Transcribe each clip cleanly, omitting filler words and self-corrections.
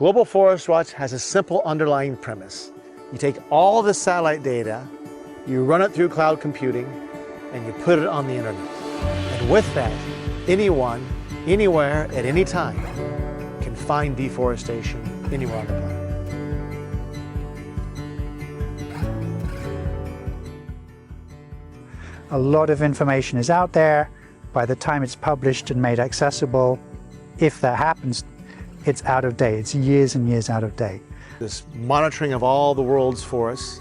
Global Forest Watch has a simple underlying premise. You take all the satellite data, you run it through cloud computing, and you put it on the internet. And with that, anyone, anywhere, at any time, can find deforestation anywhere on the planet. A lot of information is out there. By the time it's published and made accessible, if that happens, it's out of date. It's years and years out of date. This monitoring of all the world's forests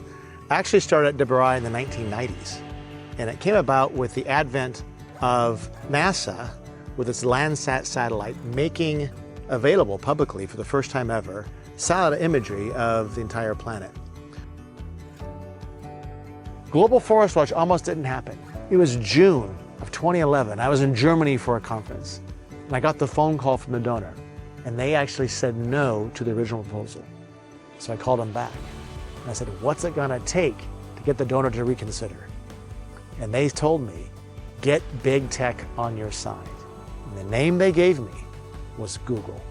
actually started at DeBry in the 1990s. And it came about with the advent of NASA with its Landsat satellite making available publicly for the first time ever satellite imagery of the entire planet. Global Forest Watch almost didn't happen. It was June of 2011. I was in Germany for a conference, and I got the phone call from the donor, and they actually said no to the original proposal. So I called them back, and I said, what's it gonna take to get the donor to reconsider? And they told me, get big tech on your side. And the name they gave me was Google.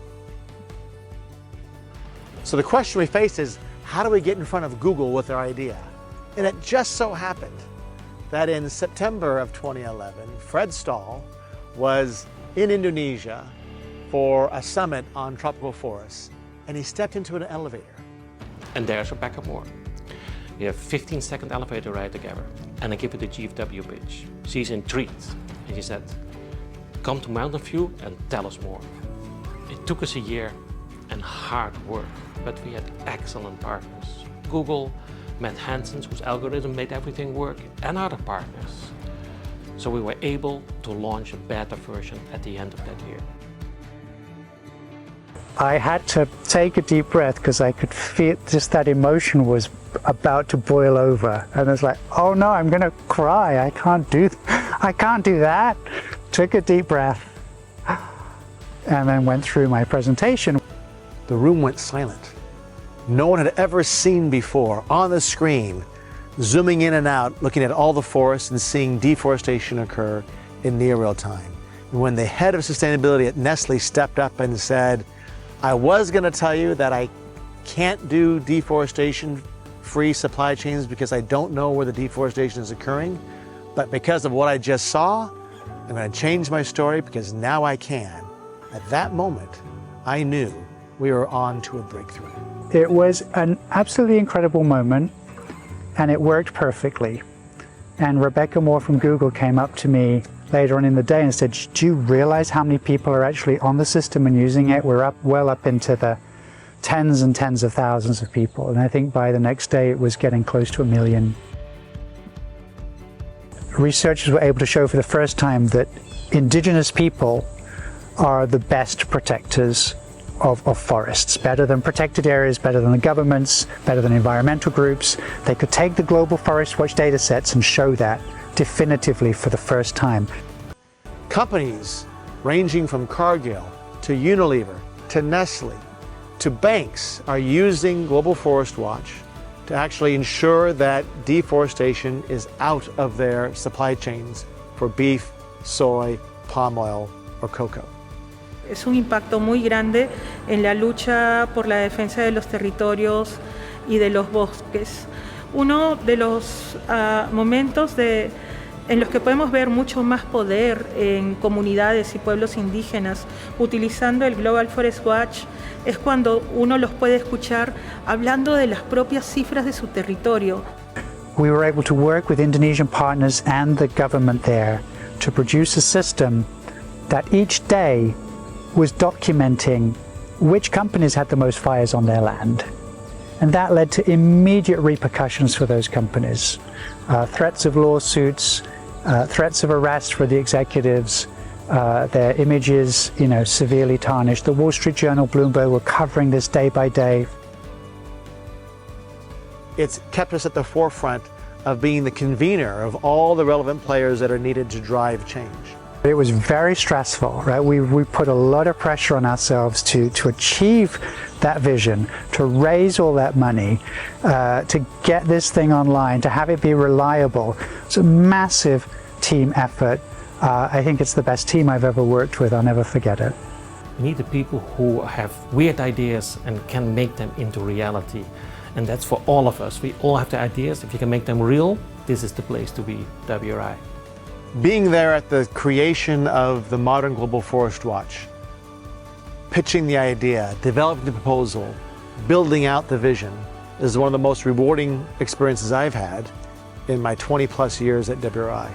So the question we face is, how do we get in front of Google with our idea? And it just so happened that in September of 2011, Fred Stahl was in Indonesia for a summit on tropical forests, and he stepped into an elevator. And there's Rebecca Moore. We have a 15-second elevator ride together, and I give her the GFW pitch. She's intrigued, and she said, come to Mountain View and tell us more. It took us a year and hard work, but we had excellent partners. Google, Matt Hansen's, whose algorithm made everything work, and other partners. So we were able to launch a beta version at the end of that year. I had to take a deep breath because I could feel just that emotion was about to boil over. And I was like, oh no, I'm gonna cry. I can't do that. Took a deep breath and then went through my presentation. The room went silent. No one had ever seen before on the screen, zooming in and out, looking at all the forests and seeing deforestation occur in near real time. And when the head of sustainability at Nestle stepped up and said, I was going to tell you that I can't do deforestation-free supply chains because I don't know where the deforestation is occurring, but because of what I just saw, I'm going to change my story because now I can. At that moment, I knew we were on to a breakthrough. It was an absolutely incredible moment, and it worked perfectly. And Rebecca Moore from Google came up to me later on in the day and said, do you realize how many people are actually on the system and using it? We're well up into the tens and tens of thousands of people. And I think by the next day it was getting close to 1 million. Researchers were able to show for the first time that indigenous people are the best protectors of forests, better than protected areas, better than the governments, better than environmental groups. They could take the Global Forest Watch data sets and show that definitively for the first time. Companies ranging from Cargill to Unilever to Nestle to banks are using Global Forest Watch to actually ensure that deforestation is out of their supply chains for beef, soy, palm oil, or cocoa. Es un impacto muy grande en la lucha por la defensa de los territorios y de los bosques. Uno de los momentos en los que podemos ver mucho más poder en comunidades y pueblos indígenas utilizando el Global Forest Watch es cuando uno los puede escuchar hablando de las propias cifras de su territorio. We were able to work with Indonesian partners and the government there to produce a system that each day was documenting which companies had the most fires on their land. And that led to immediate repercussions for those companies. Threats of lawsuits, threats of arrest for the executives, their images, severely tarnished. The Wall Street Journal, Bloomberg were covering this day by day. It's kept us at the forefront of being the convener of all the relevant players that are needed to drive change. It was very stressful, right? We put a lot of pressure on ourselves to achieve that vision, to raise all that money, to get this thing online, to have it be reliable. It's a massive team effort. I think it's the best team I've ever worked with. I'll never forget it. meet the people who have weird ideas and can make them into reality. And that's for all of us. We all have the ideas. If you can make them real, this is the place to be, WRI. Being there at the creation of the modern Global Forest Watch, pitching the idea, developing the proposal, building out the vision is one of the most rewarding experiences I've had in my 20 plus years at WRI.